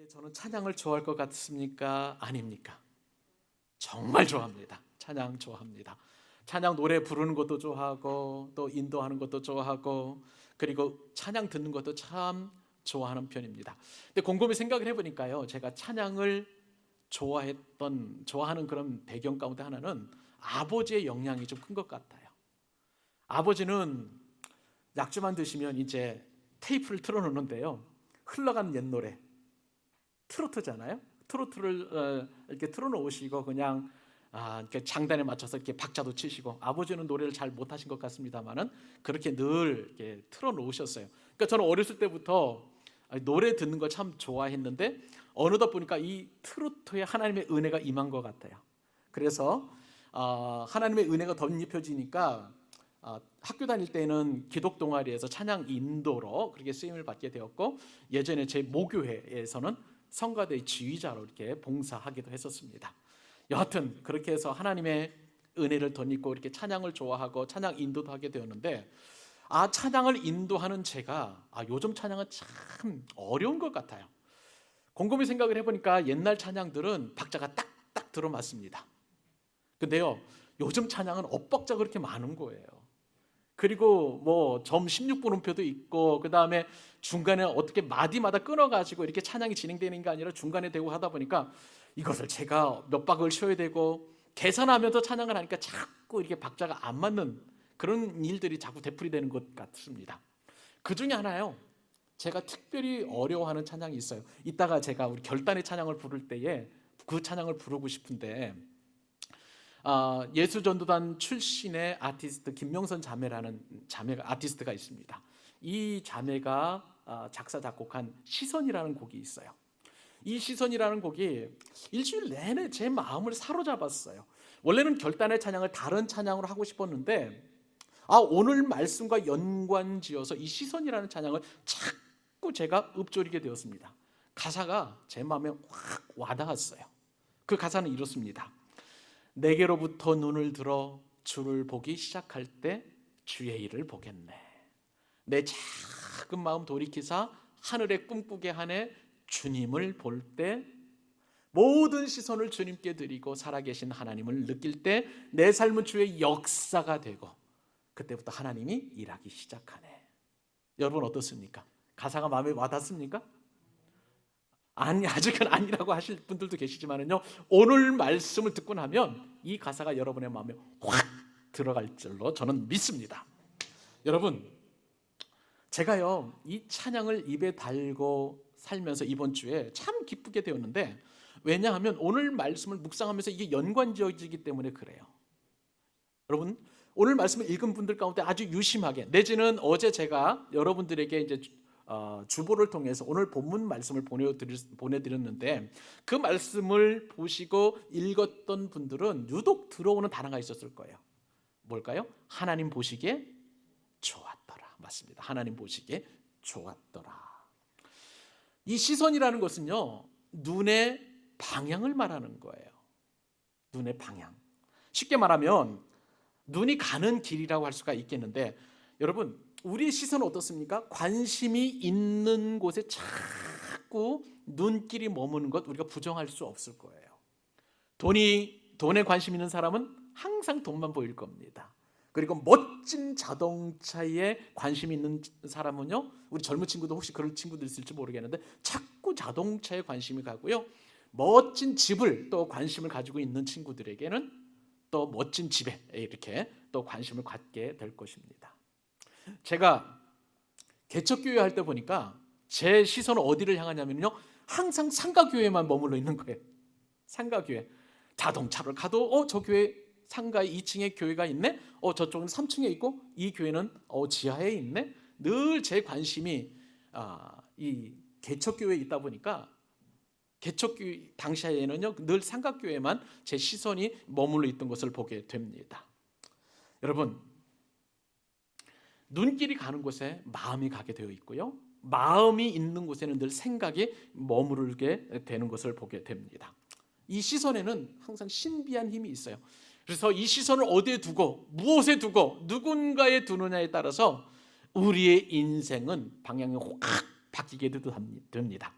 저는 찬양을 좋아할 것 같습니까? 아닙니까? 정말 좋아합니다. 찬양 좋아합니다. 찬양 노래 부르는 것도 좋아하고 또 인도하는 것도 좋아하고 그리고 찬양 듣는 것도 참 좋아하는 편입니다. 근데 곰곰이 생각을 해보니까요, 제가 찬양을 좋아하는 그런 배경 가운데 하나는 아버지의 영향이 좀 큰 것 같아요. 아버지는 약주만 드시면 이제 테이프를 틀어놓는데요, 흘러가는 옛 노래, 트로트잖아요. 트로트를 이렇게 틀어놓으시고 그냥 이렇게 장단에 맞춰서 이렇게 박자도 치시고, 아버지는 노래를 잘 못하신 것 같습니다만은 그렇게 늘 이렇게 틀어놓으셨어요. 그러니까 저는 어렸을 때부터 노래 듣는 걸 참 좋아했는데 어느덧 보니까 이 트로트에 하나님의 은혜가 임한 것 같아요. 그래서 하나님의 은혜가 덧입혀지니까 학교 다닐 때는 기독 동아리에서 찬양 인도로 그렇게 쓰임을 받게 되었고, 예전에 제 모교회에서는 성가대 지휘자로 이렇게 봉사하기도 했었습니다. 여하튼 그렇게 해서 하나님의 은혜를 덧입고 이렇게 찬양을 좋아하고 찬양 인도도 하게 되었는데, 찬양을 인도하는 제가 요즘 찬양은 참 어려운 것 같아요. 곰곰이 생각을 해보니까 옛날 찬양들은 박자가 딱딱 들어맞습니다. 근데요, 요즘 찬양은 엇박자가 그렇게 많은 거예요. 그리고 뭐 점 16분음표도 있고, 그 다음에 중간에 어떻게 마디마다 끊어가지고 이렇게 찬양이 진행되는 게 아니라 중간에 되고 하다 보니까 이것을 제가 몇 박을 쉬어야 되고 계산하면서 찬양을 하니까 자꾸 이렇게 박자가 안 맞는 그런 일들이 자꾸 되풀이되는 것 같습니다. 그 중에 하나요, 제가 특별히 어려워하는 찬양이 있어요. 이따가 제가 우리 결단의 찬양을 부를 때에 그 찬양을 부르고 싶은데, 예수전도단 출신의 아티스트 김명선 자매라는 자매가 아티스트가 있습니다. 이 자매가 작사 작곡한 시선이라는 곡이 있어요. 이 시선이라는 곡이 일주일 내내 제 마음을 사로잡았어요. 원래는 결단의 찬양을 다른 찬양으로 하고 싶었는데 오늘 말씀과 연관지어서 이 시선이라는 찬양을 자꾸 제가 읊조리게 되었습니다. 가사가 제 마음에 확 와닿았어요. 그 가사는 이렇습니다. 내게로부터 눈을 들어 주를 보기 시작할 때 주의 일을 보겠네. 내 작은 마음 돌이키사 하늘에 꿈꾸게 하네. 주님을 볼 때 모든 시선을 주님께 드리고 살아계신 하나님을 느낄 때 내 삶은 주의 역사가 되고 그때부터 하나님이 일하기 시작하네. 여러분 어떻습니까? 가사가 마음에 와닿습니까? 아니, 아직은 아니라고 하실 분들도 계시지만은요, 오늘 말씀을 듣고 나면 이 가사가 여러분의 마음에 확 들어갈 줄로 저는 믿습니다. 여러분, 제가요 이 찬양을 입에 달고 살면서 이번 주에 참 기쁘게 되었는데, 왜냐하면 오늘 말씀을 묵상하면서 이게 연관지어지기 때문에 그래요. 여러분, 오늘 말씀을 읽은 분들 가운데 아주 유심하게, 내지는 어제 제가 여러분들에게 이제 주보를 통해서 오늘 본문 말씀을 보내드렸는데, 그 말씀을 보시고 읽었던 분들은 유독 들어오는 단어가 있었을 거예요. 뭘까요? 하나님 보시기에 좋았더라. 맞습니다. 하나님 보시기에 좋았더라. 이 시선이라는 것은요, 눈의 방향을 말하는 거예요. 눈의 방향. 쉽게 말하면 눈이 가는 길이라고 할 수가 있겠는데, 여러분, 우리 시선은 어떻습니까? 관심이 있는 곳에 자꾸 눈길이 머무는 것 우리가 부정할 수 없을 거예요. 돈에 관심 있는 사람은 항상 돈만 보일 겁니다. 그리고 멋진 자동차에 관심 있는 사람은요, 우리 젊은 친구도 혹시 그런 친구들 있을지 모르겠는데 자꾸 자동차에 관심이 가고요, 멋진 집을 또 관심을 가지고 있는 친구들에게는 또 멋진 집에 이렇게 또 관심을 갖게 될 것입니다. 제가 개척교회 할 때 보니까 제 시선은 어디를 향하냐면요, 항상 상가교회만 머물러 있는 거예요. 상가교회. 자동차를 가도 저 교회 상가에 2층에 교회가 있네. 저쪽은 3층에 있고 이 교회는 지하에 있네. 늘 제 관심이 이 개척교회에 있다 보니까 개척교회 당시에는요, 늘 상가교회만 제 시선이 머물러 있던 것을 보게 됩니다. 여러분, 눈길이 가는 곳에 마음이 가게 되어 있고요, 마음이 있는 곳에는 늘 생각이 머무르게 되는 것을 보게 됩니다. 이 시선에는 항상 신비한 힘이 있어요. 그래서 이 시선을 어디에 두고 무엇에 두고 누군가에 두느냐에 따라서 우리의 인생은 방향이 확 바뀌게 됩니다.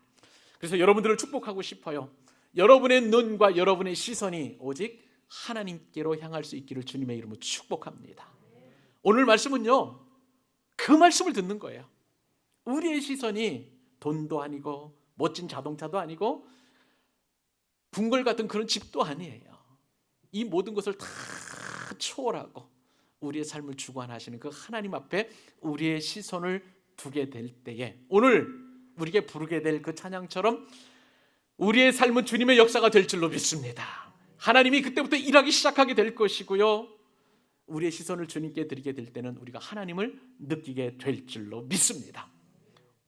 그래서 여러분들을 축복하고 싶어요. 여러분의 눈과 여러분의 시선이 오직 하나님께로 향할 수 있기를 주님의 이름으로 축복합니다. 오늘 말씀은요, 그 말씀을 듣는 거예요. 우리의 시선이 돈도 아니고 멋진 자동차도 아니고 궁궐 같은 그런 집도 아니에요. 이 모든 것을 다 초월하고 우리의 삶을 주관하시는 그 하나님 앞에 우리의 시선을 두게 될 때에 오늘 우리에게 부르게 될 그 찬양처럼 우리의 삶은 주님의 역사가 될 줄로 믿습니다. 하나님이 그때부터 일하기 시작하게 될 것이고요, 우리의 시선을 주님께 드리게 될 때는 우리가 하나님을 느끼게 될 줄로 믿습니다.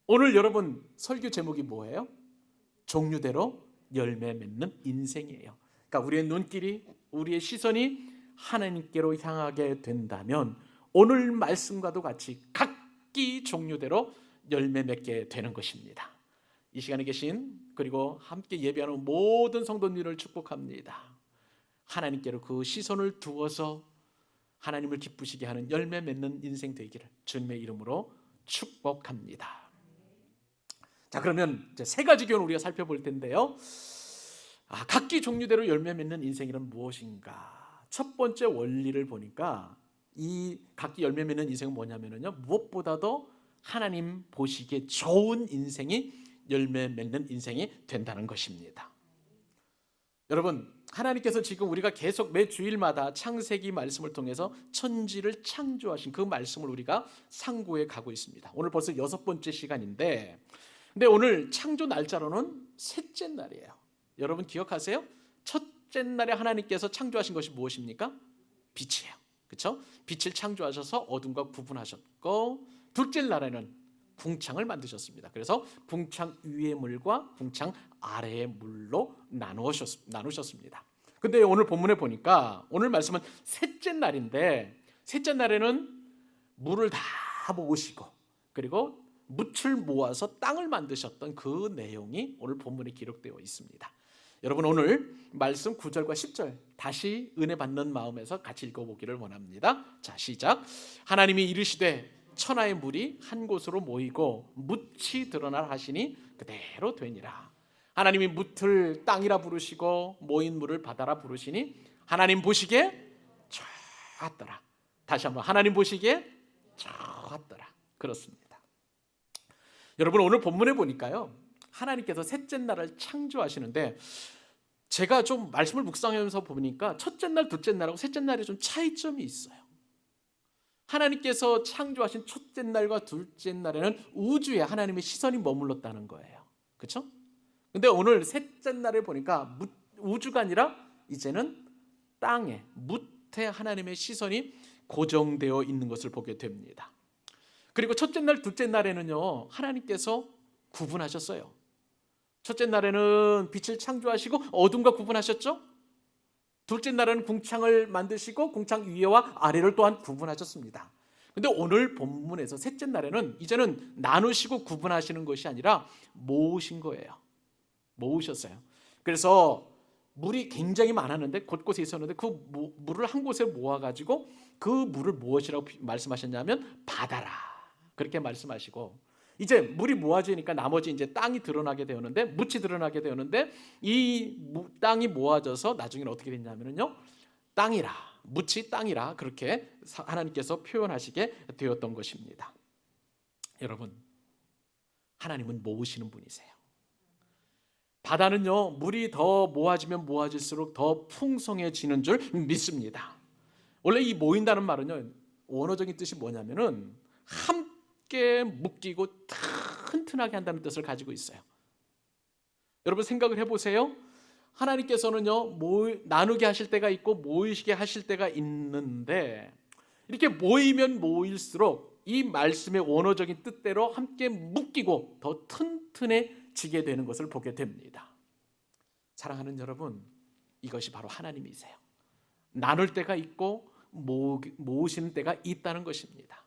오늘 여러분 설교 제목이 뭐예요? 종류대로 열매 맺는 인생이에요. 그러니까 우리의 눈길이, 우리의 시선이 하나님께로 향하게 된다면 오늘 말씀과도 같이 각기 종류대로 열매 맺게 되는 것입니다. 이 시간에 계신 그리고 함께 예배하는 모든 성도님을 축복합니다. 하나님께로 그 시선을 두어서 하나님을 기쁘시게 하는 열매 맺는 인생 되기를 주님의 이름으로 축복합니다. 자, 그러면 이제 세 가지 교훈 우리가 살펴볼 텐데요. 각기 종류대로 열매 맺는 인생이란 무엇인가? 첫 번째 원리를 보니까 이 각기 열매 맺는 인생은 뭐냐면요, 무엇보다도 하나님 보시기에 좋은 인생이 열매 맺는 인생이 된다는 것입니다. 여러분, 하나님께서 지금 우리가 계속 매 주일마다 창세기 말씀을 통해서 천지를 창조하신 그 말씀을 우리가 상고해 가고 있습니다. 오늘 벌써 6번째 시간인데, 근데 오늘 창조 날짜로는 셋째 날이에요. 여러분 기억하세요? 첫째 날에 하나님께서 창조하신 것이 무엇입니까? 빛이에요. 그렇죠? 빛을 창조하셔서 어둠과 구분하셨고, 둘째 날에는 궁창을 만드셨습니다. 그래서 궁창 위의 물과 궁창 아래의 물로 나누셨습니다. 근데 오늘 본문에 보니까 오늘 말씀은 셋째 날인데, 셋째 날에는 물을 다 모으시고 그리고 묻을 모아서 땅을 만드셨던 그 내용이 오늘 본문에 기록되어 있습니다. 여러분 오늘 말씀 9절과 10절 다시 은혜 받는 마음에서 같이 읽어보기를 원합니다. 자, 시작. 하나님이 이르시되 천하의 물이 한 곳으로 모이고 묻이 드러날 하시니 그대로 되니라. 하나님이 묻을 땅이라 부르시고 모인 물을 바다라 부르시니 하나님 보시기에 좋았더라. 다시 한번, 하나님 보시기에 좋았더라. 그렇습니다. 여러분 오늘 본문에 보니까요, 하나님께서 셋째 날을 창조하시는데 제가 좀 말씀을 묵상하면서 보니까 첫째 날, 둘째 날하고 셋째 날에 좀 차이점이 있어요. 하나님께서 창조하신 첫째 날과 둘째 날에는 우주에 하나님의 시선이 머물렀다는 거예요. 그렇죠? 근데 오늘 셋째 날에 보니까 우주가 아니라 이제는 땅에, 묻에 하나님의 시선이 고정되어 있는 것을 보게 됩니다. 그리고 첫째 날, 둘째 날에는요, 하나님께서 구분하셨어요. 첫째 날에는 빛을 창조하시고 어둠과 구분하셨죠? 둘째 날에는 궁창을 만드시고 궁창 위에와 아래를 또한 구분하셨습니다. 근데 오늘 본문에서 셋째 날에는 이제는 나누시고 구분하시는 것이 아니라 모으신 거예요. 모으셨어요. 그래서 물이 굉장히 많았는데 곳곳에 있었는데 그 물을 한 곳에 모아가지고 그 물을 무엇이라고 말씀하셨냐면 바다라, 그렇게 말씀하시고, 이제 물이 모아지니까 나머지 이제 땅이 드러나게 되었는데, 묻이 드러나게 되었는데, 이 땅이 모아져서 나중에는 어떻게 됐냐면요, 땅이라, 묻이 땅이라, 그렇게 하나님께서 표현하시게 되었던 것입니다. 여러분, 하나님은 모으시는 분이세요. 바다는요, 물이 더 모아지면 모아질수록 더 풍성해지는 줄 믿습니다. 원래 이 모인다는 말은요, 원어적인 뜻이 뭐냐면은 함께 묶이고 튼튼하게 한다는 뜻을 가지고 있어요. 여러분 생각을 해보세요. 하나님께서는요, 나누게 하실 때가 있고 모이시게 하실 때가 있는데, 이렇게 모이면 모일수록 이 말씀의 원어적인 뜻대로 함께 묶이고 더 튼튼해지게 되는 것을 보게 됩니다. 사랑하는 여러분, 이것이 바로 하나님이세요. 나눌 때가 있고 모으시는 때가 있다는 것입니다.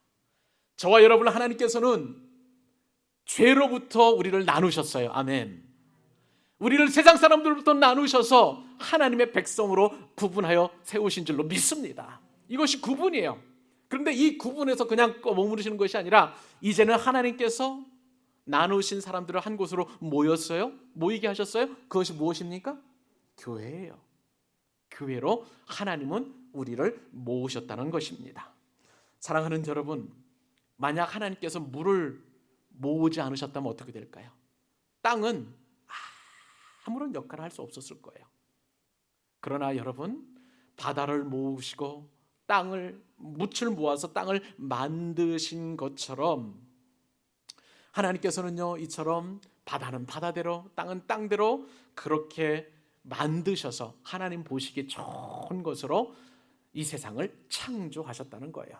저와 여러분, 하나님께서는 죄로부터 우리를 나누셨어요. 아멘. 우리를 세상 사람들로부터 나누셔서 하나님의 백성으로 구분하여 세우신 줄로 믿습니다. 이것이 구분이에요. 그런데 이 구분에서 그냥 머무르시는 것이 아니라 이제는 하나님께서 나누신 사람들을 한 곳으로 모였어요. 모이게 하셨어요. 그것이 무엇입니까? 교회예요. 교회로 하나님은 우리를 모으셨다는 것입니다. 사랑하는 여러분, 만약 하나님께서 물을 모으지 않으셨다면 어떻게 될까요? 땅은 아무런 역할을 할 수 없었을 거예요. 그러나 여러분, 바다를 모으시고 묻을 모아서 땅을 만드신 것처럼 하나님께서는요, 이처럼 바다는 바다대로 땅은 땅대로 그렇게 만드셔서 하나님 보시기에 좋은 것으로 이 세상을 창조하셨다는 거예요.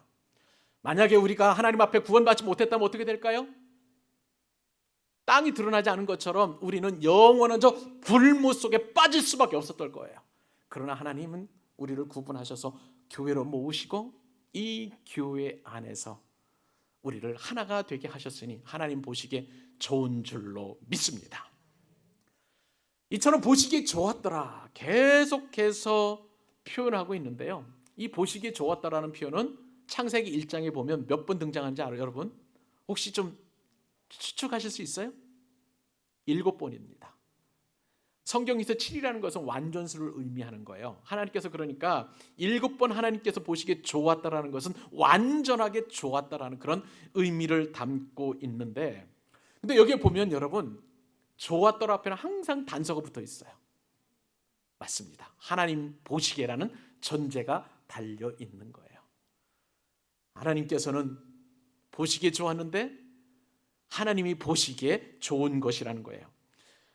만약에 우리가 하나님 앞에 구원받지 못했다면 어떻게 될까요? 땅이 드러나지 않은 것처럼 우리는 영원한 저 불못 속에 빠질 수밖에 없었던 거예요. 그러나 하나님은 우리를 구분하셔서 교회로 모으시고 이 교회 안에서 우리를 하나가 되게 하셨으니 하나님 보시기에 좋은 줄로 믿습니다. 이처럼 보시기에 좋았더라 계속해서 표현하고 있는데요, 이 보시기에 좋았다라는 표현은 창세기 1장에 보면 몇 번 등장하는지 알아요, 여러분? 혹시 좀 추측하실 수 있어요? 7번입니다. 성경에서 7이라는 것은 완전수를 의미하는 거예요. 하나님께서 그러니까 7번 하나님께서 보시기에 좋았다라는 것은 완전하게 좋았다라는 그런 의미를 담고 있는데, 근데 여기에 보면 여러분, 좋았더라 앞에는 항상 단서가 붙어 있어요. 맞습니다. 하나님 보시기에라는 전제가 달려 있는 거예요. 하나님께서는 보시기에 좋았는데 하나님이 보시기에 좋은 것이라는 거예요.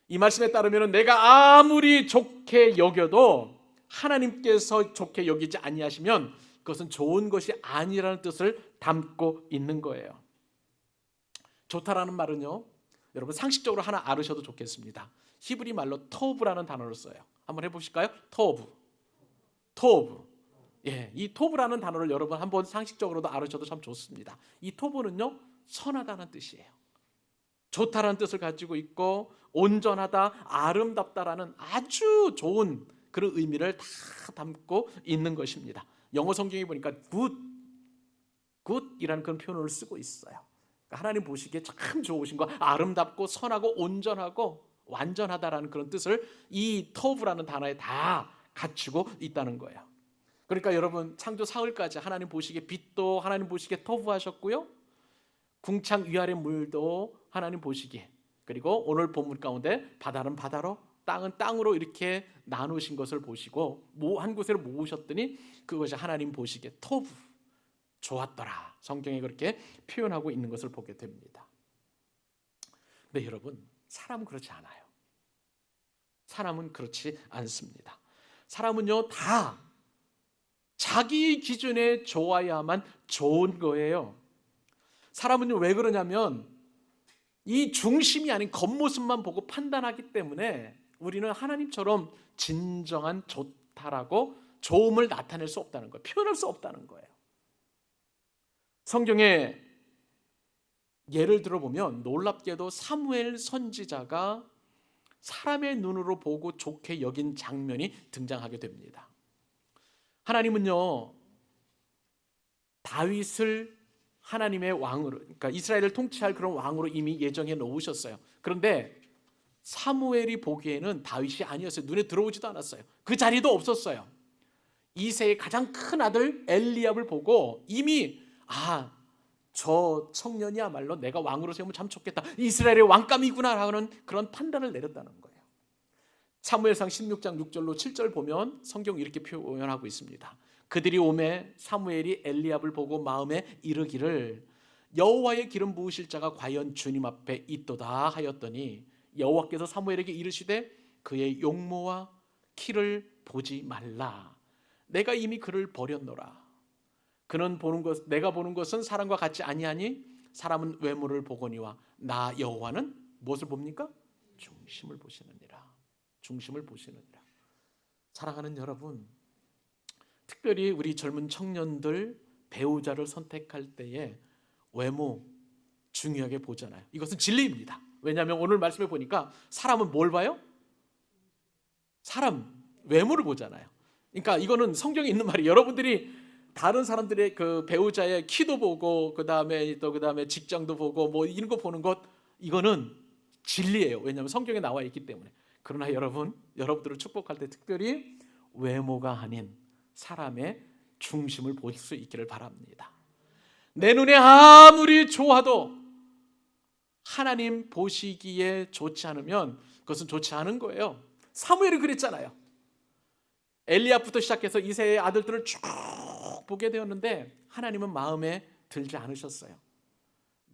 이 말씀에 따르면 내가 아무리 좋게 여겨도 하나님께서 좋게 여기지 아니하시면 그것은 좋은 것이 아니라는 뜻을 담고 있는 거예요. 좋다라는 말은요, 여러분 상식적으로 하나 알으셔도 좋겠습니다. 히브리 말로 토브라는 단어를 써요. 한번 해보실까요? 토브. 예, 이 토브라는 단어를 여러분 한번 상식적으로도 알으셔도 참 좋습니다. 이 토브는요, 선하다는 뜻이에요. 좋다라는 뜻을 가지고 있고 온전하다, 아름답다라는 아주 좋은 그런 의미를 다 담고 있는 것입니다. 영어 성경에 보니까 굿이라는 그런 표현을 쓰고 있어요. 그러니까 하나님 보시기에 참 좋으신 거, 아름답고 선하고 온전하고 완전하다라는 그런 뜻을 이 토브라는 단어에 다 갖추고 있다는 거예요. 그러니까 여러분, 창조 사흘까지 하나님 보시기에 빛도 하나님 보시기에 토브하셨고요, 궁창 위아래 물도 하나님 보시기에, 그리고 오늘 본문 가운데 바다는 바다로 땅은 땅으로 이렇게 나누신 것을 보시고 한 곳으로 모으셨더니 그것이 하나님 보시기에 토브, 좋았더라, 성경에 그렇게 표현하고 있는 것을 보게 됩니다. 근데 여러분, 사람은 그렇지 않아요. 사람은 그렇지 않습니다. 사람은요, 다 자기 기준에 좋아야만 좋은 거예요. 사람은 왜 그러냐면 이 중심이 아닌 겉모습만 보고 판단하기 때문에 우리는 하나님처럼 진정한 좋다라고 좋음을 나타낼 수 없다는 거예요. 표현할 수 없다는 거예요. 성경에 예를 들어보면 놀랍게도 사무엘 선지자가 사람의 눈으로 보고 좋게 여긴 장면이 등장하게 됩니다. 하나님은요, 다윗을 하나님의 왕으로, 그러니까 이스라엘을 통치할 그런 왕으로 이미 예정해 놓으셨어요. 그런데 사무엘이 보기에는 다윗이 아니었어요. 눈에 들어오지도 않았어요. 그 자리도 없었어요. 이새의 가장 큰 아들 엘리압을 보고 이미 저 청년이야말로 내가 왕으로 세우면 참 좋겠다, 이스라엘의 왕감이구나 하는 그런 판단을 내렸다는 거예요. 사무엘상 16장 6절로 7절 보면 성경이 이렇게 표현하고 있습니다. 그들이 오매 사무엘이 엘리압을 보고 마음에 이르기를 여호와의 기름 부으실 자가 과연 주님 앞에 있도다 하였더니 여호와께서 사무엘에게 이르시되 그의 용모와 키를 보지 말라. 내가 이미 그를 버렸노라. 그는 내가 보는 것은 사람과 같지 아니하니 사람은 외모를 보거니와 나 여호와는 무엇을 봅니까? 중심을 보시느니라. 중심을 보시느니라. 사랑하는 여러분, 특별히 우리 젊은 청년들 배우자를 선택할 때에 외모 중요하게 보잖아요. 이것은 진리입니다. 왜냐하면 오늘 말씀에 보니까 사람은 뭘 봐요? 사람 외모를 보잖아요. 그러니까 이거는 성경에 있는 말이, 여러분들이 다른 사람들의 그 배우자의 키도 보고 그다음에 직장도 보고 뭐 이런 거 보는 것, 이거는 진리예요. 왜냐하면 성경에 나와 있기 때문에. 그러나 여러분들을 축복할 때 특별히 외모가 아닌 사람의 중심을 볼 수 있기를 바랍니다. 내 눈에 아무리 좋아도 하나님 보시기에 좋지 않으면 그것은 좋지 않은 거예요. 사무엘이 그랬잖아요. 엘리압부터 시작해서 이새의 아들들을 쭉 보게 되었는데 하나님은 마음에 들지 않으셨어요.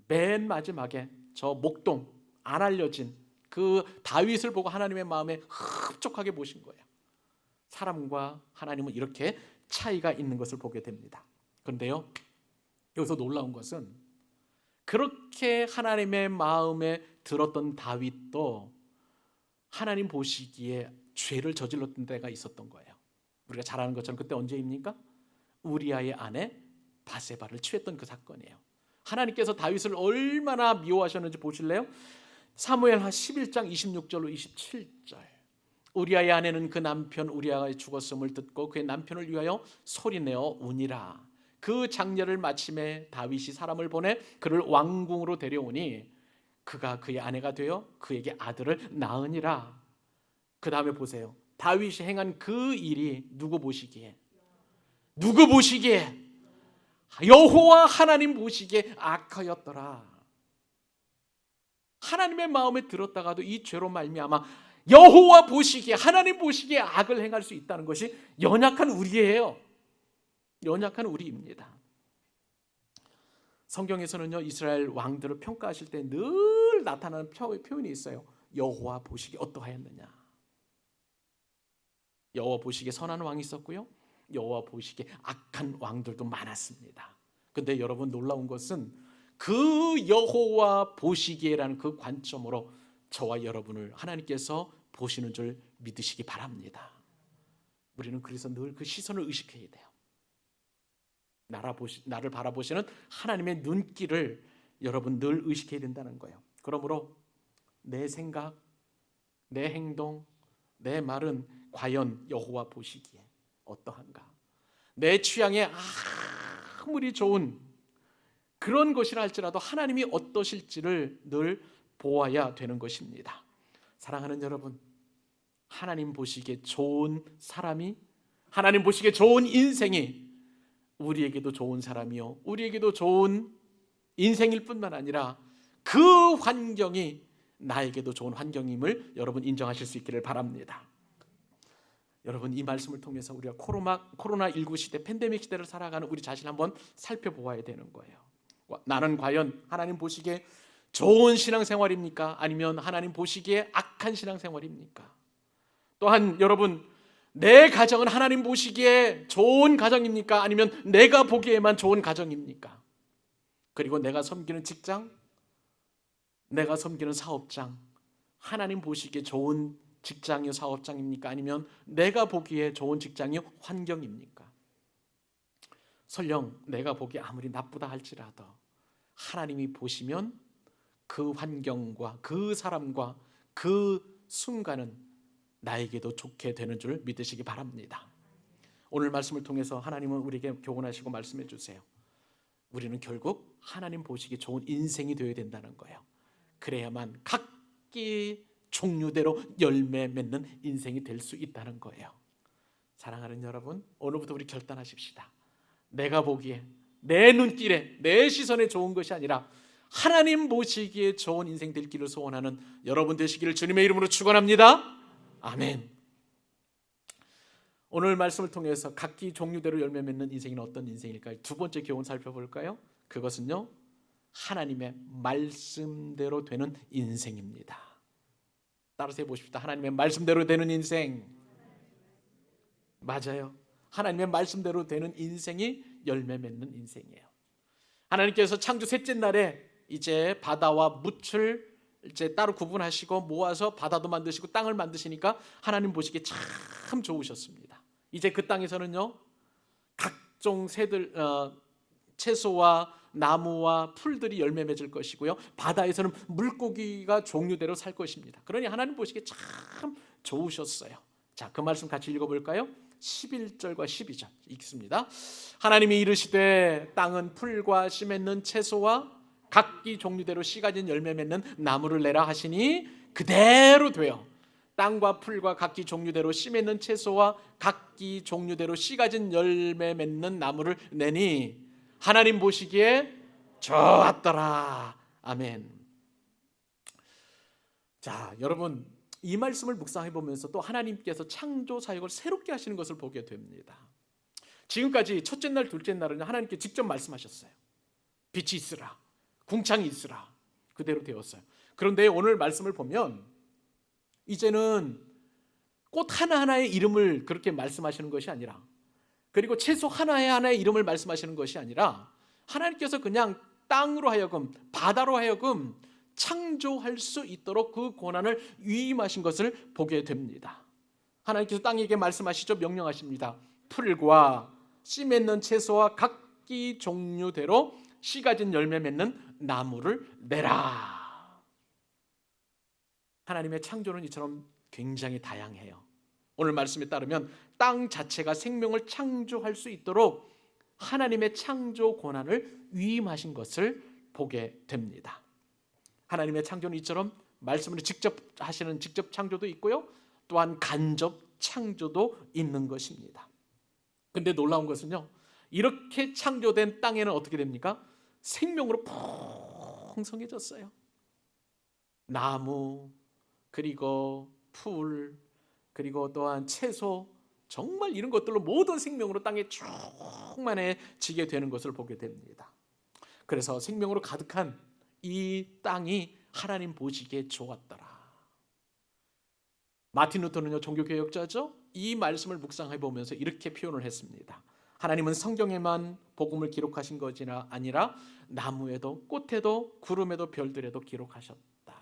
맨 마지막에 저 목동 안 알려진 그 다윗을 보고 하나님의 마음에 흡족하게 보신 거예요. 사람과 하나님은 이렇게 차이가 있는 것을 보게 됩니다. 그런데요, 여기서 놀라운 것은 그렇게 하나님의 마음에 들었던 다윗도 하나님 보시기에 죄를 저질렀던 때가 있었던 거예요. 우리가 잘 아는 것처럼 그때 언제입니까? 우리아의 아내 바세바를 취했던 그 사건이에요. 하나님께서 다윗을 얼마나 미워하셨는지 보실래요? 사무엘하 11장 26절로 27절. 우리아의 아내는 그 남편 우리아가 죽었음을 듣고 그의 남편을 위하여 소리내어 우니라. 그 장례를 마침에 다윗이 사람을 보내 그를 왕궁으로 데려오니 그가 그의 아내가 되어 그에게 아들을 낳으니라. 그 다음에 보세요. 다윗이 행한 그 일이 누구 보시기에 여호와 하나님 보시기에 악하였더라. 하나님의 마음에 들었다가도 이 죄로 말미암아 여호와 보시기에 하나님 보시기에 악을 행할 수 있다는 것이 연약한 우리예요. 연약한 우리입니다. 성경에서는요, 이스라엘 왕들을 평가하실 때 늘 나타나는 표현이 있어요. 여호와 보시기에 어떠하였느냐. 여호와 보시기에 선한 왕이 있었고요, 여호와 보시기에 악한 왕들도 많았습니다. 그런데 여러분, 놀라운 것은 그 여호와 보시기에라는 그 관점으로 저와 여러분을 하나님께서 보시는 줄 믿으시기 바랍니다. 우리는 그래서 늘 그 시선을 의식해야 돼요. 나를 바라보시는 하나님의 눈길을 여러분 늘 의식해야 된다는 거예요. 그러므로 내 생각, 내 행동, 내 말은 과연 여호와 보시기에 어떠한가? 내 취향에 아무리 좋은 그런 것이라 할지라도 하나님이 어떠실지를 늘 보아야 되는 것입니다. 사랑하는 여러분, 하나님 보시기에 좋은 사람이, 하나님 보시기에 좋은 인생이 우리에게도 좋은 사람이요, 우리에게도 좋은 인생일 뿐만 아니라 그 환경이 나에게도 좋은 환경임을 여러분 인정하실 수 있기를 바랍니다. 여러분, 이 말씀을 통해서 우리가 코로나19 시대, 팬데믹 시대를 살아가는 우리 자신 한번 살펴보아야 되는 거예요. 나는 과연 하나님 보시기에 좋은 신앙생활입니까? 아니면 하나님 보시기에 악한 신앙생활입니까? 또한 여러분, 내 가정은 하나님 보시기에 좋은 가정입니까? 아니면 내가 보기에만 좋은 가정입니까? 그리고 내가 섬기는 직장, 내가 섬기는 사업장, 하나님 보시기에 좋은 직장이요 사업장입니까? 아니면 내가 보기에 좋은 직장이요 환경입니까? 설령 내가 보기에 아무리 나쁘다 할지라도 하나님이 보시면 그 환경과 그 사람과 그 순간은 나에게도 좋게 되는 줄 믿으시기 바랍니다. 오늘 말씀을 통해서 하나님은 우리에게 교훈하시고 말씀해 주세요. 우리는 결국 하나님 보시기에 좋은 인생이 되어야 된다는 거예요. 그래야만 각기 종류대로 열매 맺는 인생이 될 수 있다는 거예요. 사랑하는 여러분, 오늘부터 우리 결단하십시다. 내가 보기에, 내 눈길에, 내 시선에 좋은 것이 아니라 하나님 보시기에 좋은 인생 될 길을 소원하는 여러분 되시기를 주님의 이름으로 축원합니다. 아멘. 오늘 말씀을 통해서 각기 종류대로 열매 맺는 인생은 어떤 인생일까요? 두 번째 교훈 살펴볼까요? 그것은요, 하나님의 말씀대로 되는 인생입니다. 따라서 해보십시다. 하나님의 말씀대로 되는 인생. 맞아요. 하나님의 말씀대로 되는 인생이 열매 맺는 인생이에요. 하나님께서 창조 셋째 날에 이제 바다와 묻을 이제 따로 구분하시고 모아서 바다도 만드시고 땅을 만드시니까 하나님 보시기에 참 좋으셨습니다. 이제 그 땅에서는요, 각종 새들, 채소와 나무와 풀들이 열매 맺을 것이고요, 바다에서는 물고기가 종류대로 살 것입니다. 그러니 하나님 보시기에 참 좋으셨어요. 자, 그 말씀 같이 읽어볼까요? 11절과 12절 읽습니다. 하나님이 이르시되 땅은 풀과 씨 맺는 채소와 각기 종류대로 씨 가진 열매 맺는 나무를 내라 하시니 그대로 돼요. 땅과 풀과 각기 종류대로 씨 맺는 채소와 각기 종류대로 씨 가진 열매 맺는 나무를 내니 하나님 보시기에 좋았더라. 아멘. 자, 여러분, 이 말씀을 묵상해 보면서 또 하나님께서 창조 사역을 새롭게 하시는 것을 보게 됩니다. 지금까지 첫째 날, 둘째 날은 하나님께 직접 말씀하셨어요. 빛이 있으라, 궁창이 있으라. 그대로 되었어요. 그런데 오늘 말씀을 보면 이제는 꽃 하나하나의 이름을 그렇게 말씀하시는 것이 아니라, 그리고 채소 하나하나의 이름을 말씀하시는 것이 아니라 하나님께서 그냥 땅으로 하여금, 바다로 하여금 창조할 수 있도록 그 권한을 위임하신 것을 보게 됩니다. 하나님께서 땅에게 말씀하시죠. 명령하십니다. 풀과 씨 맺는 채소와 각기 종류대로 씨 가진 열매 맺는 나무를 내라. 하나님의 창조는 이처럼 굉장히 다양해요. 오늘 말씀에 따르면 땅 자체가 생명을 창조할 수 있도록 하나님의 창조 권한을 위임하신 것을 보게 됩니다. 하나님의 창조는 이처럼 말씀을 직접 하시는 직접 창조도 있고요, 또한 간접 창조도 있는 것입니다. 근데 놀라운 것은요, 이렇게 창조된 땅에는 어떻게 됩니까? 생명으로 풍성해졌어요. 나무, 그리고 풀, 그리고 또한 채소, 정말 이런 것들로 모든 생명으로 땅에 충만해지게 되는 것을 보게 됩니다. 그래서 생명으로 가득한 이 땅이 하나님 보시기에 좋았더라. 마틴 루터는요, 종교개혁자죠. 이 말씀을 묵상해 보면서 이렇게 표현을 했습니다. 하나님은 성경에만 복음을 기록하신 것이 아니라 나무에도 꽃에도 구름에도 별들에도 기록하셨다.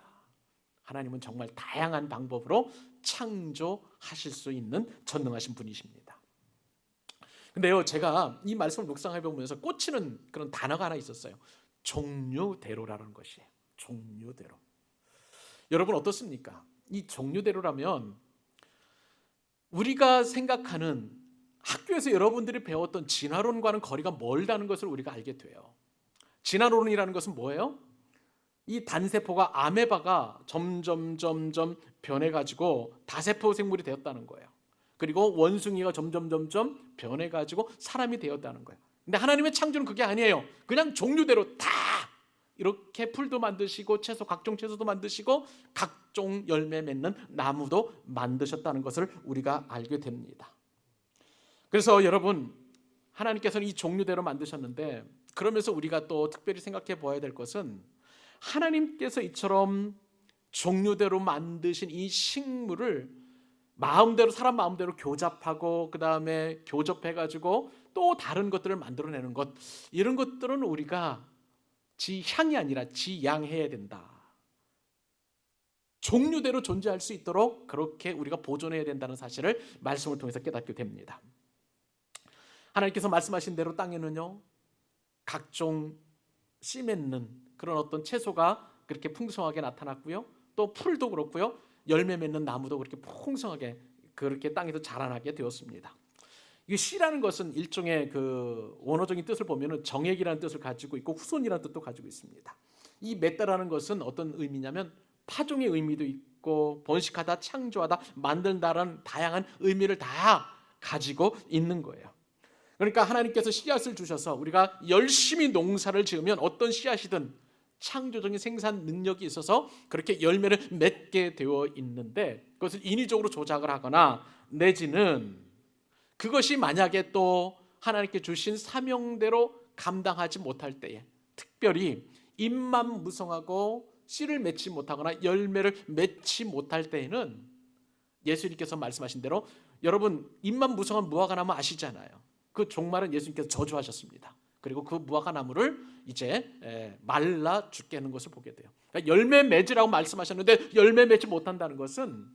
하나님은 정말 다양한 방법으로 창조하실 수 있는 전능하신 분이십니다. 근데요, 제가 이 말씀을 묵상해 보면서 꽂히는 그런 단어가 하나 있었어요. 종류대로라는 것이에요. 종류대로. 여러분 어떻습니까? 이 종류대로라면 우리가 생각하는, 학교에서 여러분들이 배웠던 진화론과는 거리가 멀다는 것을 우리가 알게 돼요. 진화론이라는 것은 뭐예요? 이 단세포가 아메바가 점점 변해가지고 다세포 생물이 되었다는 거예요. 그리고 원숭이가 점점 변해가지고 사람이 되었다는 거예요. 근데 하나님의 창조는 그게 아니에요. 그냥 종류대로 다 이렇게 풀도 만드시고 채소, 각종 채소도 만드시고 각종 열매 맺는 나무도 만드셨다는 것을 우리가 알게 됩니다. 그래서 여러분, 하나님께서는 이 종류대로 만드셨는데, 그러면서 우리가 또 특별히 생각해 보아야 될 것은 하나님께서 이처럼 종류대로 만드신 이 식물을 마음대로, 사람 마음대로 교잡하고 그 다음에 교접해가지고 또 다른 것들을 만들어내는 것, 이런 것들은 우리가 지향이 아니라 지양해야 된다. 종류대로 존재할 수 있도록 그렇게 우리가 보존해야 된다는 사실을 말씀을 통해서 깨닫게 됩니다. 하나님께서 말씀하신 대로 땅에는요, 각종 씨 맺는 그런 어떤 채소가 그렇게 풍성하게 나타났고요, 또 풀도 그렇고요, 열매 맺는 나무도 그렇게 풍성하게 그렇게 땅에서 자라나게 되었습니다. 이 씨라는 것은 일종의 그 원어적인 뜻을 보면은 정액이라는 뜻을 가지고 있고 후손이라는 뜻도 가지고 있습니다. 이 맺다라는 것은 어떤 의미냐면 파종의 의미도 있고 번식하다, 창조하다, 만든다라는 다양한 의미를 다 가지고 있는 거예요. 그러니까 하나님께서 씨앗을 주셔서 우리가 열심히 농사를 지으면 어떤 씨앗이든 창조적인 생산 능력이 있어서 그렇게 열매를 맺게 되어 있는데, 그것을 인위적으로 조작을 하거나 내지는 그것이 만약에 또 하나님께 주신 사명대로 감당하지 못할 때에, 특별히 잎만 무성하고 씨를 맺지 못하거나 열매를 맺지 못할 때에는 예수님께서 말씀하신 대로, 여러분 잎만 무성한 무화과 나무 아시잖아요. 그 종말은 예수님께서 저주하셨습니다. 그리고 그 무화과 나무를 이제 말라 죽게 하는 것을 보게 돼요. 그러니까 열매 맺으라고 말씀하셨는데 열매 맺지 못한다는 것은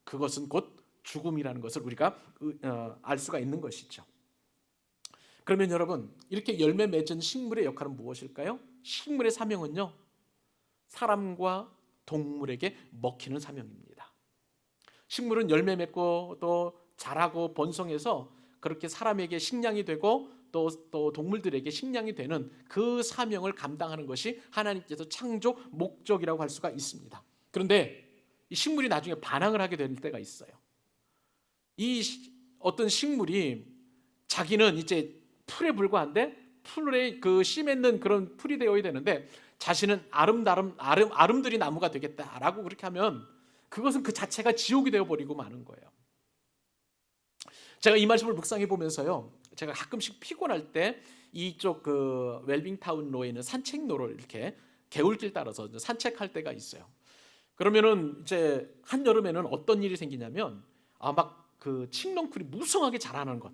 그것은 곧 죽음이라는 것을 우리가 알 수가 있는 것이죠. 그러면 여러분, 이렇게 열매 맺은 식물의 역할은 무엇일까요? 식물의 사명은요, 사람과 동물에게 먹히는 사명입니다. 식물은 열매 맺고 또 자라고 번성해서 그렇게 사람에게 식량이 되고 또 동물들에게 식량이 되는 그 사명을 감당하는 것이 하나님께서 창조 목적이라고 할 수가 있습니다. 그런데 이 식물이 나중에 반항을 하게 될 때가 있어요. 이 어떤 식물이 자기는 이제 풀에 불과한데 풀에 그 씨 맺는 그런 풀이 되어야 되는데 자신은 아름드리 나무가 되겠다라고 그렇게 하면 그것은 그 자체가 지옥이 되어버리고 마는 거예요. 제가 이 말씀을 묵상해 보면서요, 제가 가끔씩 피곤할 때 이쪽 그 웰빙타운로에 있는 산책로를 이렇게 개울길 따라서 산책할 때가 있어요. 그러면은 이제 한여름에는 어떤 일이 생기냐면 막 그 칡넝쿨이 무성하게 자라는 것.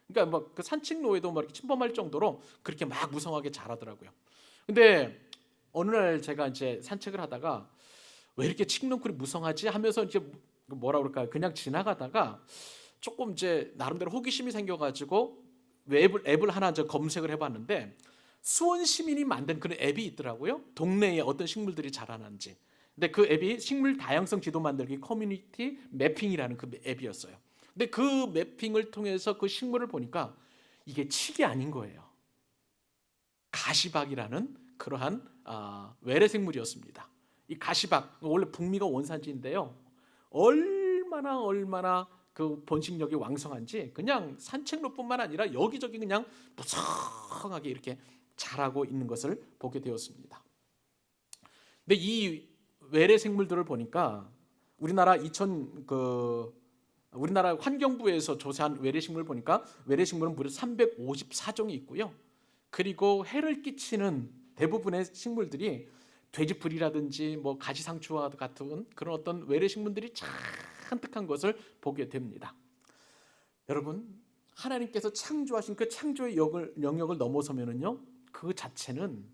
그러니까 막 그 산책로에도 막 이렇게 침범할 정도로 그렇게 막 무성하게 자라더라고요. 근데 어느 날 제가 이제 산책을 하다가 왜 이렇게 칡넝쿨이 무성하지 하면서 이제 뭐라 그럴까요? 그냥 지나가다가 조금 이제 나름대로 호기심이 생겨가지고 앱을 하나 저 검색을 해봤는데 수원 시민이 만든 그런 앱이 있더라고요. 동네에 어떤 식물들이 자라는지. 근데 그 앱이 식물 다양성 지도 만들기 커뮤니티 매핑이라는 그 앱이었어요. 근데 그 매핑을 통해서 그 식물을 보니까 이게 칡이 아닌 거예요. 가시박이라는 그러한 외래 생물이었습니다. 이 가시박 원래 북미가 원산지인데요. 얼마나 그 번식력이 왕성한지 그냥 산책로뿐만 아니라 여기저기 그냥 무성하게 이렇게 자라고 있는 것을 보게 되었습니다. 근데 이 외래 생물들을 보니까 우리나라 환경부에서 조사한 외래 식물 보니까 외래 식물은 무려 354종이 있고요. 그리고 해를 끼치는 대부분의 식물들이 돼지풀이라든지 뭐 가지상추와 같은 그런 어떤 외래 식물들이 잔뜩한 것을 보게 됩니다. 여러분, 하나님께서 창조하신 그 창조의 영역을 넘어서면은요, 그 자체는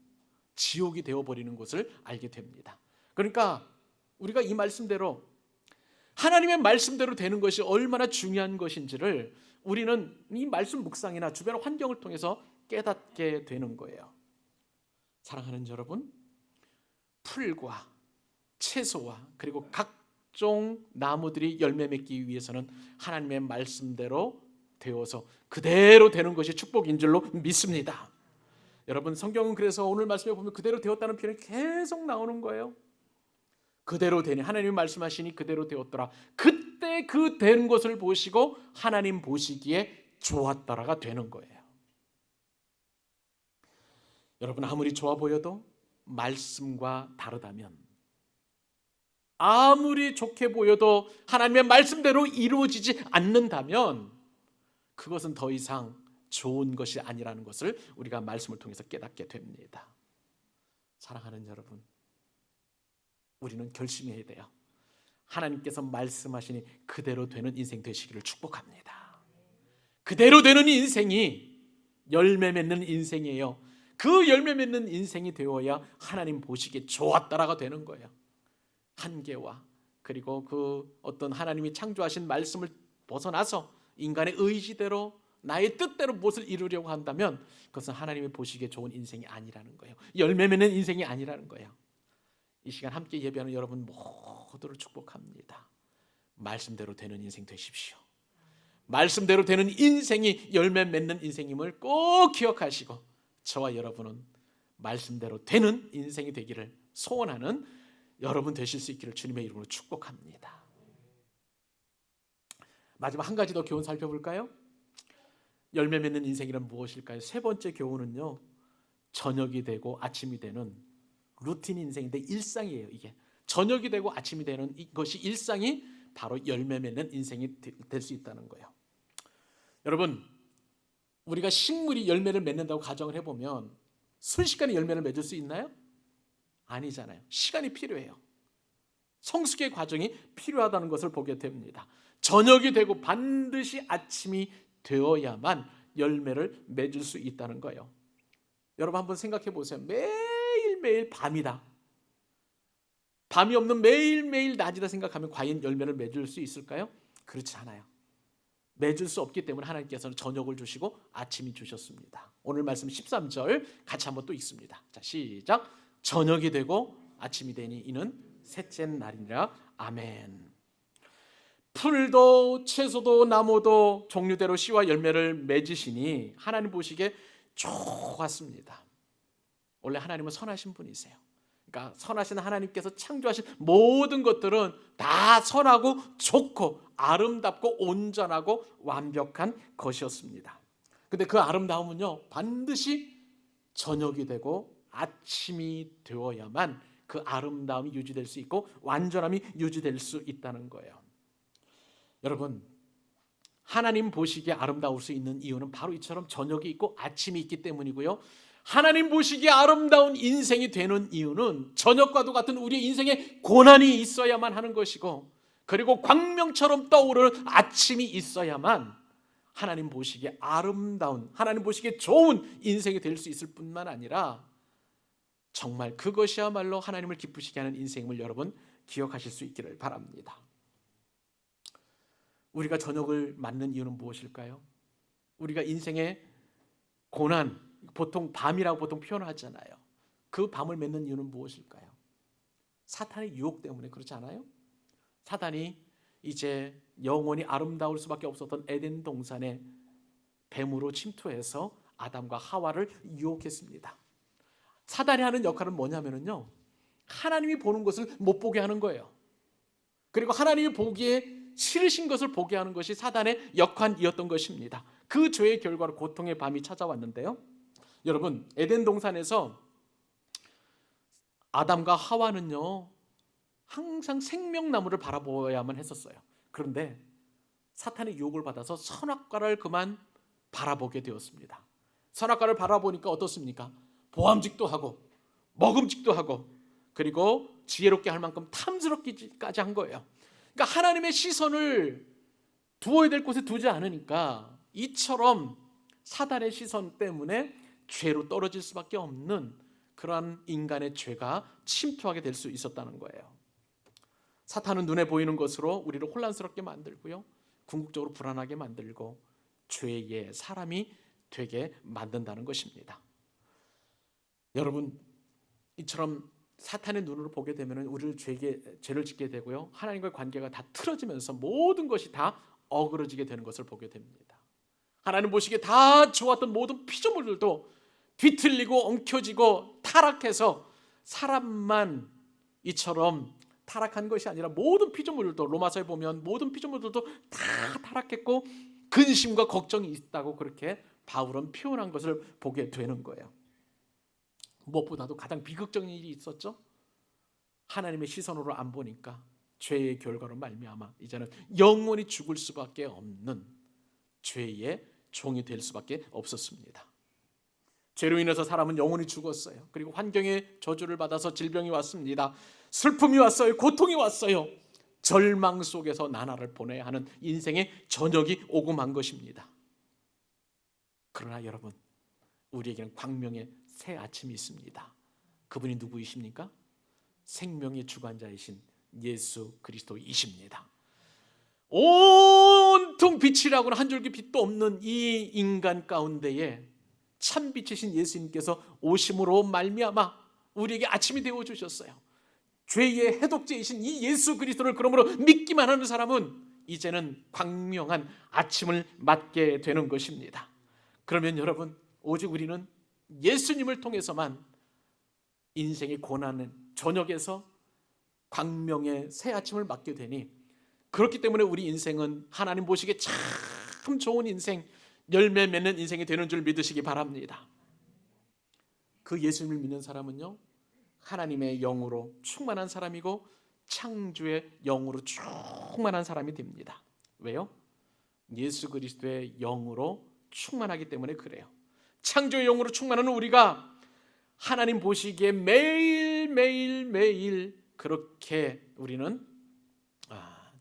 지옥이 되어버리는 것을 알게 됩니다. 그러니까 우리가 이 말씀대로 하나님의 말씀대로 되는 것이 얼마나 중요한 것인지를 우리는 이 말씀 묵상이나 주변 환경을 통해서 깨닫게 되는 거예요. 사랑하는 여러분, 풀과 채소와 그리고 각종 나무들이 열매 맺기 위해서는 하나님의 말씀대로 되어서 그대로 되는 것이 축복인 줄로 믿습니다. 여러분, 성경은 그래서 오늘 말씀에 보면 그대로 되었다는 표현이 계속 나오는 거예요. 그대로 되니 하나님이 말씀하시니 그대로 되었더라. 그때 그 된 것을 보시고 하나님 보시기에 좋았더라가 되는 거예요. 여러분, 아무리 좋아 보여도 말씀과 다르다면, 아무리 좋게 보여도 하나님의 말씀대로 이루어지지 않는다면 그것은 더 이상 좋은 것이 아니라는 것을 우리가 말씀을 통해서 깨닫게 됩니다. 사랑하는 여러분, 우리는 결심해야 돼요. 하나님께서 말씀하시니 그대로 되는 인생 되시기를 축복합니다. 그대로 되는 인생이 열매 맺는 인생이에요. 그 열매 맺는 인생이 되어야 하나님 보시기에 좋았다라가 되는 거예요. 한계와 그리고 그 어떤 하나님이 창조하신 말씀을 벗어나서 인간의 의지대로 나의 뜻대로 무엇을 이루려고 한다면 그것은 하나님이 보시기에 좋은 인생이 아니라는 거예요. 열매 맺는 인생이 아니라는 거예요. 이 시간 함께 예배하는 여러분 모두를 축복합니다. 말씀대로 되는 인생 되십시오. 말씀대로 되는 인생이 열매 맺는 인생임을 꼭 기억하시고 저와 여러분은 말씀대로 되는 인생이 되기를 소원하는 여러분 되실 수 있기를 주님의 이름으로 축복합니다. 마지막 한 가지 더 교훈 살펴볼까요? 열매 맺는 인생이란 무엇일까요? 세 번째 교훈은요, 저녁이 되고 아침이 되는 루틴 인생인데 일상이에요. 이게 저녁이 되고 아침이 되는 이것이 일상이 바로 열매 맺는 인생이 될 수 있다는 거예요. 여러분, 우리가 식물이 열매를 맺는다고 가정을 해보면 순식간에 열매를 맺을 수 있나요? 아니잖아요. 시간이 필요해요. 성숙의 과정이 필요하다는 것을 보게 됩니다. 저녁이 되고 반드시 아침이 되어야만 열매를 맺을 수 있다는 거예요. 여러분 한번 생각해 보세요. 매일매일 밤이다. 밤이 없는 매일매일 낮이다 생각하면 과연 열매를 맺을 수 있을까요? 그렇지 않아요. 맺을 수 없기 때문에 하나님께서는 저녁을 주시고 아침이 주셨습니다. 오늘 말씀 13절 같이 한번 또 읽습니다. 자, 시작. 저녁이 되고 아침이 되니 이는 셋째 날이니라. 아멘. 풀도 채소도 나무도 종류대로 씨와 열매를 맺으시니 하나님 보시기에 좋았습니다. 원래 하나님은 선하신 분이세요. 그러니까 선하신 하나님께서 창조하신 모든 것들은 다 선하고 좋고 아름답고 온전하고 완벽한 것이었습니다. 근데 그 아름다움은요, 반드시 저녁이 되고 아침이 되어야만 그 아름다움이 유지될 수 있고 완전함이 유지될 수 있다는 거예요. 여러분, 하나님 보시기에 아름다울 수 있는 이유는 바로 이처럼 저녁이 있고 아침이 있기 때문이고요. 하나님 보시기에 아름다운 인생이 되는 이유는 저녁과도 같은 우리의 인생에 고난이 있어야만 하는 것이고, 그리고 광명처럼 떠오르는 아침이 있어야만 하나님 보시기에 아름다운, 하나님 보시기에 좋은 인생이 될 수 있을 뿐만 아니라 정말 그것이야말로 하나님을 기쁘시게 하는 인생임을 여러분 기억하실 수 있기를 바랍니다. 우리가 저녁을 맞는 이유는 무엇일까요? 우리가 인생의 고난, 보통 밤이라고 보통 표현하잖아요. 그 밤을 맺는 이유는 무엇일까요? 사탄의 유혹 때문에, 그렇지 않아요? 사탄이 이제 영원히 아름다울 수밖에 없었던 에덴 동산에 뱀으로 침투해서 아담과 하와를 유혹했습니다. 사단이 하는 역할은 뭐냐면요, 하나님이 보는 것을 못 보게 하는 거예요. 그리고 하나님이 보기에 싫으신 것을 보게 하는 것이 사단의 역할이었던 것입니다. 그 죄의 결과로 고통의 밤이 찾아왔는데요. 여러분, 에덴 동산에서 아담과 하와는요, 항상 생명나무를 바라보아야만 했었어요. 그런데 사탄의 유혹을 받아서 선악과를 그만 바라보게 되었습니다. 선악과를 바라보니까 어떻습니까? 보암직도 하고 먹음직도 하고 그리고 지혜롭게 할 만큼 탐스럽기까지 한 거예요. 그러니까 하나님의 시선을 두어야 될 곳에 두지 않으니까 이처럼 사단의 시선 때문에 죄로 떨어질 수밖에 없는 그러한 인간의 죄가 침투하게 될 수 있었다는 거예요. 사탄은 눈에 보이는 것으로 우리를 혼란스럽게 만들고요, 궁극적으로 불안하게 만들고 죄의 사람이 되게 만든다는 것입니다. 여러분, 이처럼 사탄의 눈으로 보게 되면 우리를 죄를 짓게 되고요, 하나님과의 관계가 다 틀어지면서 모든 것이 다 어그러지게 되는 것을 보게 됩니다. 하나님 보시기에 다 좋았던 모든 피조물들도 뒤틀리고 엉켜지고 타락해서 사람만 이처럼 타락한 것이 아니라 모든 피조물들도, 로마서에 보면 모든 피조물들도 다 타락했고 근심과 걱정이 있다고 그렇게 바울은 표현한 것을 보게 되는 거예요. 무엇보다도 가장 비극적인 일이 있었죠. 하나님의 시선으로 안 보니까 죄의 결과로 말미암아 이제는 영원히 죽을 수밖에 없는 죄의 종이 될 수밖에 없었습니다. 죄로 인해서 사람은 영원히 죽었어요. 그리고 환경의 저주를 받아서 질병이 왔습니다. 슬픔이 왔어요. 고통이 왔어요. 절망 속에서 나날을 보내야 하는 인생의 저녁이 오고 만 것입니다. 그러나 여러분, 우리에게는 광명의 새 아침이 있습니다. 그분이 누구이십니까? 생명의 주관자이신 예수 그리스도이십니다. 온통 빛이라고는 한 줄기 빛도 없는 이 인간 가운데에 참 빛이신 예수님께서 오심으로 말미암아 우리에게 아침이 되어 주셨어요. 죄의 해독제이신 이 예수 그리스도를 그러므로 믿기만 하는 사람은 이제는 광명한 아침을 맞게 되는 것입니다. 그러면 여러분, 오직 우리는 예수님을 통해서만 인생의 고난은 저녁에서 광명의 새 아침을 맞게 되니, 그렇기 때문에 우리 인생은 하나님 보시기에 참 좋은 인생, 열매 맺는 인생이 되는 줄 믿으시기 바랍니다. 그 예수님을 믿는 사람은요, 하나님의 영으로 충만한 사람이고 창조의 영으로 충만한 사람이 됩니다. 왜요? 예수 그리스도의 영으로 충만하기 때문에 그래요. 창조의 영으로 충만한 우리가 하나님 보시기에 매일 그렇게 우리는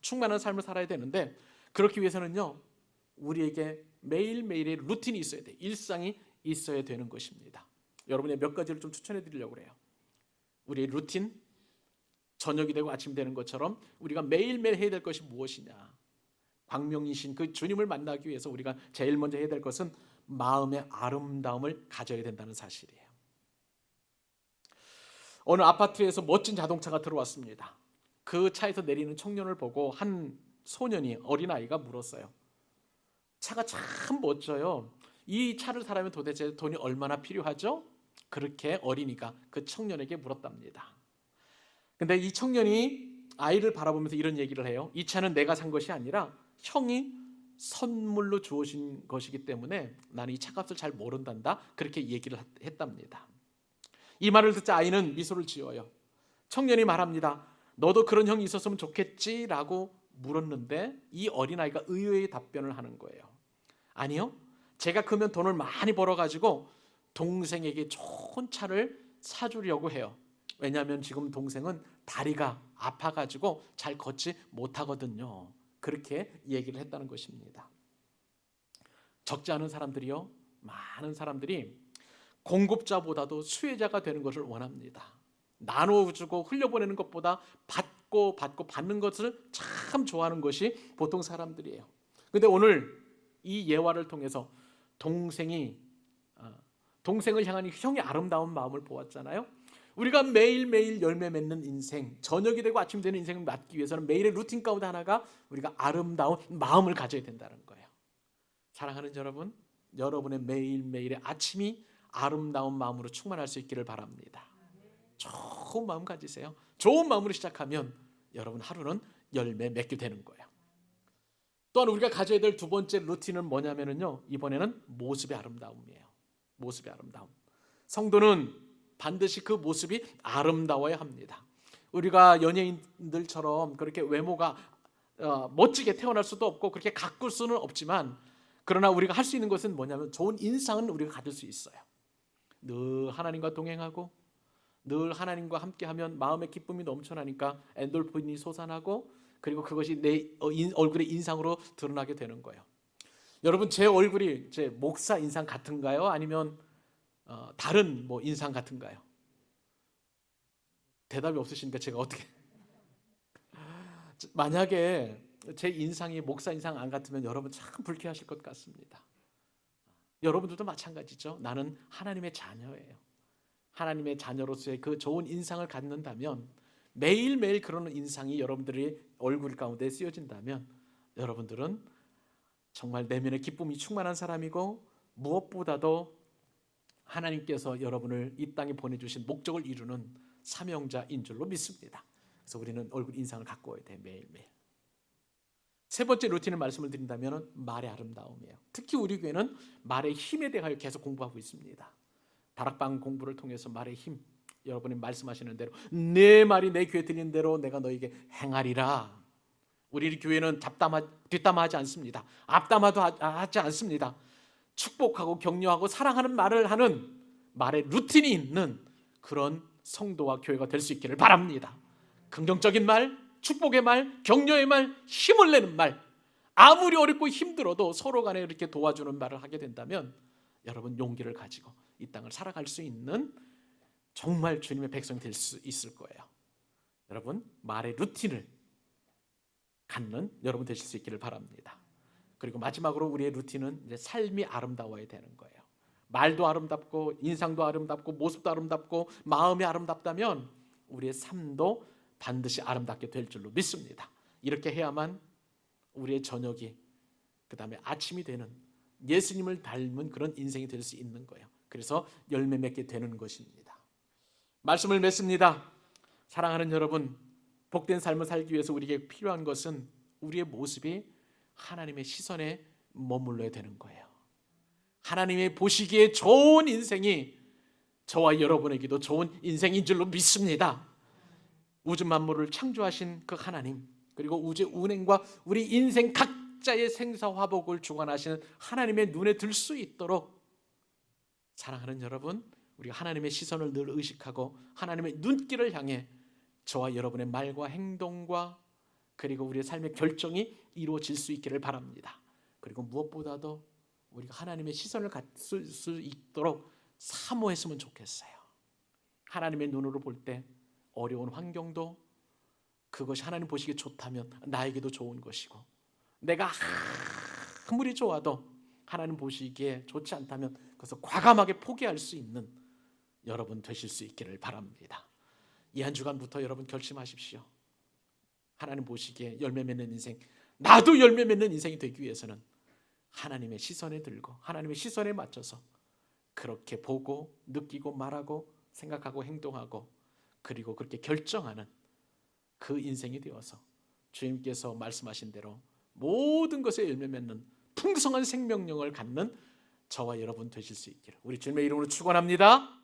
충만한 삶을 살아야 되는데, 그렇기 위해서는요, 우리에게 매일매일의 루틴이 있어야 돼요. 일상이 있어야 되는 것입니다. 여러분의 몇 가지를 좀 추천해 드리려고 그래요. 우리의 루틴, 저녁이 되고 아침이 되는 것처럼 우리가 매일매일 해야 될 것이 무엇이냐. 광명이신 그 주님을 만나기 위해서 우리가 제일 먼저 해야 될 것은 마음의 아름다움을 가져야 된다는 사실이에요. 어느 아파트에서 멋진 자동차가 들어왔습니다. 그 차에서 내리는 청년을 보고 한 어린아이가 물었어요. 차가 참 멋져요. 이 차를 사려면 도대체 돈이 얼마나 필요하죠? 그렇게 어린이가 그 청년에게 물었답니다. 근데 이 청년이 아이를 바라보면서 이런 얘기를 해요. 이 차는 내가 산 것이 아니라 형이 선물로 주어진 것이기 때문에 나는 이 차값을 잘 모른단다. 그렇게 얘기를 했답니다. 이 말을 듣자 아이는 미소를 지어요. 청년이 말합니다. 너도 그런 형이 있었으면 좋겠지라고 물었는데 이 어린아이가 의외의 답변을 하는 거예요. 아니요. 제가 크면 돈을 많이 벌어가지고 동생에게 좋은 차를 사주려고 해요. 왜냐하면 지금 동생은 다리가 아파가지고 잘 걷지 못하거든요. 그렇게 얘기를 했다는 것입니다. 적지 않은 사람들이요, 많은 사람들이 공급자보다도 수혜자가 되는 것을 원합니다. 나눠주고 흘려보내는 것보다 받고 받는 것을 참 좋아하는 것이 보통 사람들이에요. 근데 오늘 이 예화를 통해서 동생을 향한 형의 아름다운 마음을 보았잖아요. 우리가 매일매일 열매 맺는 인생, 저녁이 되고 아침이 되는 인생을 맞기 위해서는 매일의 루틴 가운데 하나가 우리가 아름다운 마음을 가져야 된다는 거예요. 사랑하는 여러분, 여러분의 매일매일의 아침이 아름다운 마음으로 충만할 수 있기를 바랍니다. 좋은 마음 가지세요. 좋은 마음으로 시작하면 여러분 하루는 열매 맺게 되는 거예요. 또한 우리가 가져야 될 두 번째 루틴은 뭐냐면요, 이번에는 모습의 아름다움이에요. 모습의 아름다움. 성도는 반드시 그 모습이 아름다워야 합니다. 우리가 연예인들처럼 그렇게 외모가 멋지게 태어날 수도 없고 그렇게 가꿀 수는 없지만, 그러나 우리가 할 수 있는 것은 뭐냐면 좋은 인상은 우리가 가질 수 있어요. 늘 하나님과 동행하고 늘 하나님과 함께하면 마음의 기쁨이 넘쳐나니까 엔돌핀이 솟아나고, 그리고 그것이 내 얼굴의 인상으로 드러나게 되는 거예요. 여러분, 제 얼굴이 제 목사 인상 같은가요? 아니면 다른 뭐 인상 같은가요? 대답이 없으시니까 제가 어떻게 만약에 제 인상이 목사 인상 안 같으면 여러분 참 불쾌하실 것 같습니다. 여러분들도 마찬가지죠. 나는 하나님의 자녀예요. 하나님의 자녀로서의 그 좋은 인상을 갖는다면, 매일매일 그런 인상이 여러분들의 얼굴 가운데 쓰여진다면 여러분들은 정말 내면의 기쁨이 충만한 사람이고, 무엇보다도 하나님께서 여러분을 이 땅에 보내주신 목적을 이루는 사명자인 줄로 믿습니다. 그래서 우리는 얼굴 인상을 가꿔야 돼, 매일매일. 세 번째 루틴을 말씀을 드린다면 말의 아름다움이에요. 특히 우리 교회는 말의 힘에 대하여 계속 공부하고 있습니다. 다락방 공부를 통해서 말의 힘, 여러분이 말씀하시는 대로 내 말이 내 귀에 들리는 대로 내가 너에게 행하리라. 우리 교회는 뒷담화하지 않습니다. 앞담화도 하지 않습니다. 축복하고 격려하고 사랑하는 말을 하는 말의 루틴이 있는 그런 성도와 교회가 될 수 있기를 바랍니다. 긍정적인 말, 축복의 말, 격려의 말, 힘을 내는 말, 아무리 어렵고 힘들어도 서로 간에 이렇게 도와주는 말을 하게 된다면 여러분 용기를 가지고 이 땅을 살아갈 수 있는 정말 주님의 백성이 될 수 있을 거예요. 여러분, 말의 루틴을 갖는 여러분 되실 수 있기를 바랍니다. 그리고 마지막으로 우리의 루틴은 이제 삶이 아름다워야 되는 거예요. 말도 아름답고 인상도 아름답고 모습도 아름답고 마음이 아름답다면 우리의 삶도 반드시 아름답게 될 줄로 믿습니다. 이렇게 해야만 우리의 저녁이 그 다음에 아침이 되는 예수님을 닮은 그런 인생이 될 수 있는 거예요. 그래서 열매 맺게 되는 것입니다. 말씀을 맺습니다. 사랑하는 여러분, 복된 삶을 살기 위해서 우리에게 필요한 것은 우리의 모습이 하나님의 시선에 머물러야 되는 거예요. 하나님의 보시기에 좋은 인생이 저와 여러분에게도 좋은 인생인 줄로 믿습니다. 우주 만물을 창조하신 그 하나님, 그리고 우주의 운행과 우리 인생 각자의 생사화복을 주관하시는 하나님의 눈에 들 수 있도록, 사랑하는 여러분, 우리가 하나님의 시선을 늘 의식하고 하나님의 눈길을 향해 저와 여러분의 말과 행동과 그리고 우리의 삶의 결정이 이루어질 수 있기를 바랍니다. 그리고 무엇보다도 우리가 하나님의 시선을 갖을 수 있도록 사모했으면 좋겠어요. 하나님의 눈으로 볼 때 어려운 환경도 그것이 하나님 보시기에 좋다면 나에게도 좋은 것이고, 내가 아무리 좋아도 하나님 보시기에 좋지 않다면 그것을 과감하게 포기할 수 있는 여러분 되실 수 있기를 바랍니다. 이 한 주간부터 여러분 결심하십시오. 하나님 보시기에 열매 맺는 인생 나도 열매 맺는 인생이 되기 위해서는 하나님의 시선에 들고 하나님의 시선에 맞춰서 그렇게 보고 느끼고 말하고 생각하고 행동하고 그리고 그렇게 결정하는 그 인생이 되어서 주님께서 말씀하신 대로 모든 것에 열매 맺는 풍성한 생명력을 갖는 저와 여러분 되실 수 있기를 우리 주님의 이름으로 축원합니다.